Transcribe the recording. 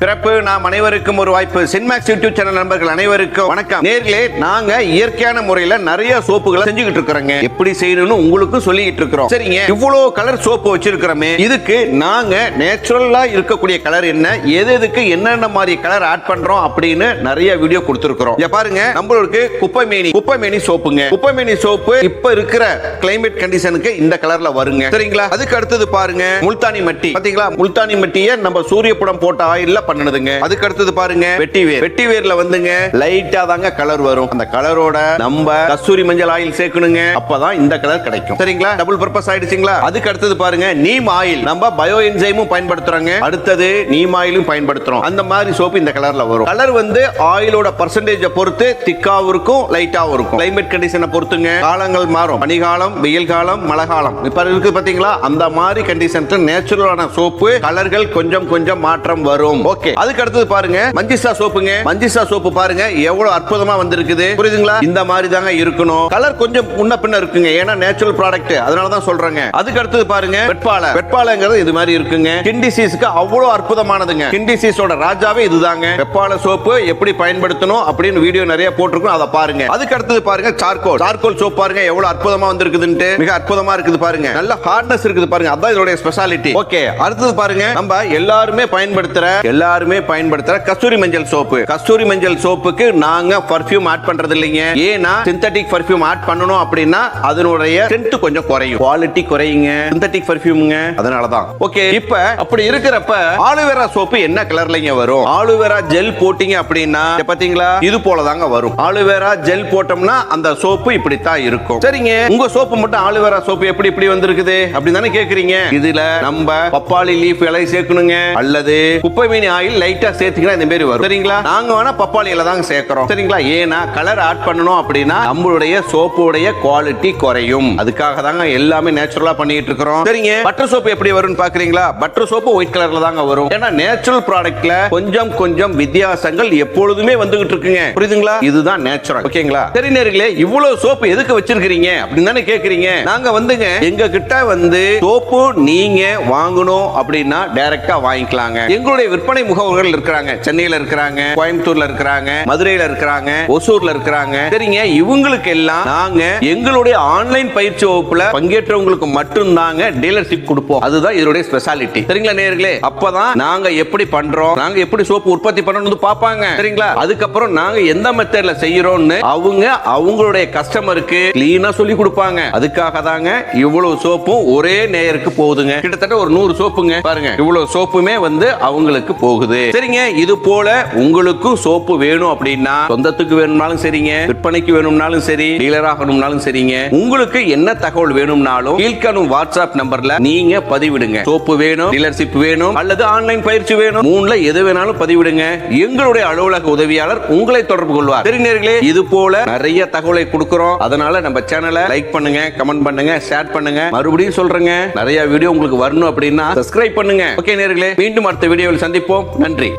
பிறப்பு நாம் அனைவருக்கும் ஒரு வாய்ப்பு. சின்மேக்ஸ் யூடியூப் சேனல் நண்பர்கள் அனைவருக்கும் வணக்கம். நேர்களே, நாங்க இயற்கையான முறையில நிறைய சோப்புகளை செஞ்சுக்கிட்டு இருக்கிறோங்க. எப்படி செய்யணும்னு உங்களுக்கு சொல்லிட்டு இருக்கிறோம். சரிங்க, இவ்வளவு கலர் சோப்பு வச்சிருக்கிறோமே, இதுக்கு நாங்க நேச்சுரலா இருக்கக்கூடிய கலர் என்ன, எதுக்கு என்னென்ன மாதிரி கலர் ஆட் பண்றோம் அப்படின்னு நிறைய வீடியோ கொடுத்திருக்கிறோம். இங்க பாருங்க, நம்மளுக்கு குப்பைமேனி சோப்புங்க. குப்பைமேனி சோப்பு இப்ப இருக்கிற கிளைமேட் கண்டிஷனுக்கு இந்த கலர்ல வருங்க. சரிங்களா? அதுக்கு அடுத்தது பாருங்க, முல்தானி மட்டி. பாத்தீங்களா, முல்தானி மட்டியை நம்ம சூரிய படம் போட்ட ஆயில்ல பண்ணுதுங்க. அதுக்கு அடுத்தது பாருங்க, வெட்டிவேர்ல வந்துங்க லைட்டா தாங்க கலர் வரும். அந்த கலரோட நம்ம கஸ்தூரி மஞ்சள் ஆயில் சேர்க்கணுங்க. அப்பதான் இந்த கலர் கிடைக்கும். சரிங்களா? டபுள் பர்பஸ் ஆயிடுச்சுங்களா? அதுக்கு அடுத்தது பாருங்க, நீம் ஆயில். நம்ம பயோ என்சைமும் பயன்படுத்துறாங்க, அடுத்தது நீம் ஆயிலும் பயன்படுத்துறோம். அந்த மாதிரி சோப்பு இந்த கலர்ல வரும். கலர் வந்து ஆயிலோட பர்சன்டேஜ் பொறுத்து திக்காவும் இருக்கும், லைட்டாவும் இருக்கும். கிளைமேட் கண்டிஷனை பொறுத்துங்க காலங்கள் மாறும். பனிகாலம், வெயில் காலம், மழை காலம் இப்ப இருக்கு பாத்தீங்களா? அந்த மாதிரி கண்டிஷனுக்கு நேச்சுரலான சோப்பு கலர்கள் கொஞ்சம் கொஞ்சம் மாற்றம் வரும். ஓகே, அதுக்கு அடுத்தது பாருங்க, மஞ்சிஸ்டா சோப்புங்க. மஞ்சிஸ்டா சோப்பு பாருங்க எவ்வளவு அற்புதமா வந்திருக்குது. புரியுதுங்களா? இந்த மாதிரி தாங்க இருக்கணும். கலர் கொஞ்சம் முன்ன பின்ன இருக்குங்க, ஏன்னா நேச்சுரல் ப்ராடக்ட், அதனால தான் சொல்றாங்க. அதுக்கு அடுத்தது பாருங்க, வெட்பாலைங்கிறது இது மாதிரி இருக்குங்க. ஸ்கின் டிசீஸ்க்கு அவ்வளவு அற்புதமானதுங்க. ஸ்கின் டிசீஸோட ராஜாவே இதுதாங்க. வெட்பாலை சோப்பு எப்படி பயன்படுத்தணும் அப்படின்னு வீடியோ நிறைய போட்டிருக்கோம், அதை பாருங்க. அதுக்கு அடுத்தது பாருங்க, சார்கோல் சோப். பாருங்க எவ்வளவு அற்புதமா வந்திருக்குதுன்னு. மிக அற்புதமா இருக்குது பாருங்க. நல்ல ஹார்ட்னஸ் இருக்குது பாருங்க, அதான் இதோட ஸ்பெஷாலிட்டி. ஓகே, அடுத்தது பாருங்க, நம்ம எல்லாருமே பயன்படுத்துற கஸ்தூரி மஞ்சள் சோப்பு. கஸ்தூரி மஞ்சள் சோப்புக்கு நாங்க பர்ஃபியூம் ஆட் பண்றது இல்லைங்க. ஏன்னா சிந்தட்டிக் பர்ஃபியூம் ஆட் பண்ணனும் அப்படின்னா அதனுடைய சென்ட் கொஞ்சம் குறையும், குவாலிட்டி குறையுங்க சிந்தட்டிக் பர்ஃபியூம்ங்க. அதனால தான். ஓகே, இப்ப அப்படி இருக்கிறப்ப ஆலோவேரா சோப்பு என்ன கலர்லங்க வரும்? ஆலோவேரா ஜெல் போட்டீங்க அப்படின்னா பாத்தீங்களா, இது போல தாங்க வரும். ஆலோவேரா ஜெல் போட்டோம்னா அந்த சோப்பு இப்படி தான் இருக்கும். சரிங்க, உங்க சோப்பு மட்டும் ஆலோவேரா சோப்பு எப்படி இப்படி வந்திருக்குது அப்படின்னு தானே கேக்குறீங்க. இதுல நம்ம பப்பாளி லீஃப் இலை சேர்க்கணுங்க, அல்லது குப்பைமேனி ஆயில் லைட்டா சேர்த்தீங்கன்னா இந்த மாதிரி வரும். சரிங்களா? நாங்க வேணா பப்பாளி இலை தாங்க சேர்க்கிறோம். சரிங்களா? ஏன்னா கலர் ஆட் பண்ணணும் அப்படின்னா நம்மளுடைய சோப்புடைய குவாலிட்டி குறையும். அதுக்காக தாங்க எல்லாமே நேச்சுரலா பண்ணிட்டு இருக்கிறோம். சரிங்க, பட்டர் சோப்பு எப்படி வரும்னு பாக்குறீங்களா? பட்டர் சோப்பு ஒயிட் கலர்ல தாங்க வரும். ஏன்னா நேச்சுரல் ப்ராடக்ட்ல கொஞ்சம் கொஞ்சம் வித்தியாசங்கள் எப்பொழுதுமே வந்துகிட்டு இருக்குங்க. புரியுதுங்களா? இதுதான் நேச்சுரல். ஓகேங்களா? சரி நேர்களே, இவ்வளவு சோப்பு எதுக்கு வச்சிருக்கீங்க அப்படின்னு தானே கேக்குறீங்க. நாங்க வந்துங்க எங்க கிட்ட வந்து சோப்பு நீங்க வாங்கணும் அப்படின்னா டைரக்டா வாங்கிக்கலாங்க. எங்களுடைய விற்பனை முகவர்கள் இருக்கிறாங்க, சென்னையில இருக்கிறாங்க, கோயம்புத்தூர்ல இருக்கிறாங்க, மதுரையில இருக்கிறாங்க, ஒசூர்ல இருக்கிறாங்க. சரிங்க, இவங்களுக்கு எல்லாம் நாங்க எங்களுடைய ஆன்லைன் பயிற்சி வகுப்புல பங்கேற்றவங்களுக்கு மட்டும் தாங்க டீலர்ஷிப் கொடுப்போம். அதுதான் இதோட ஸ்பெஷாலிட்டி. சரிங்களா நேர்களே? அப்பதான் நாங்க எப்படி பண்றோம், நாங்க எப்படி சோப்பு உற்பத்தி பண்ணணும்னு பாப்பாங்க. சரிங்களா? அதுக்கப்புறம் நாங்க எந்த மெத்தட்ல செய்யறோம்னு அவங்க அவங்களுடைய கஸ்டமருக்கு கிளீனா சொல்லி கொடுப்பாங்க. அதுக்காக தாங்க இவ்வளவு சோப்பும் ஒரே நேயருக்கு போகுதுங்க. கிட்டத்தட்ட ஒரு 100 சோப்புங்க. பாருங்க, இவ்வளவு சோப்புமே வந்து அவங்களுக்கு போகுது. சரிங்க, இது போல உங்களுக்கு சோப்பு வேணும் அப்படின்னா சொந்தத்துக்கு வேணும்னாலும் சரிங்க, விற்பனைக்கு வேணும்னாலும் சரி, டீலர் ஆகணும்னாலும் சரிங்க, உங்களுக்கு என்ன தகவல் வேணும்னாலும் கீழ்காணும் வாட்ஸ்அப் நம்பர்ல நீங்க பதிவிடுங்க. சோப்பு வேணும், டீலர்ஷிப் வேணும், அல்லது ஆன்லைன் பயிற்சி வேணும், மூணுல எது வேணாலும் பதிவிடுங்க. எங்களுடைய அலுவலக உதவியாளர் உங்களை தொடர்பு கொள்வார். சரி நேர்களே, இது போல நிறைய தகவலை கொடுக்கிறோம். அதனால நம்ம சேனலை லைக் பண்ணுங்க, கமெண்ட் பண்ணுங்க, ஷேர் பண்ணுங்க. மறுபடியும் சொல்றேங்க, நிறைய வீடியோ உங்களுக்கு வரணும் அப்படின்னா சப்ஸ்கிரைப் பண்ணுங்க. ஓகே நேர்களே, மீண்டும் அடுத்த வீடியோவில் சந்திப்போம். நன்றி.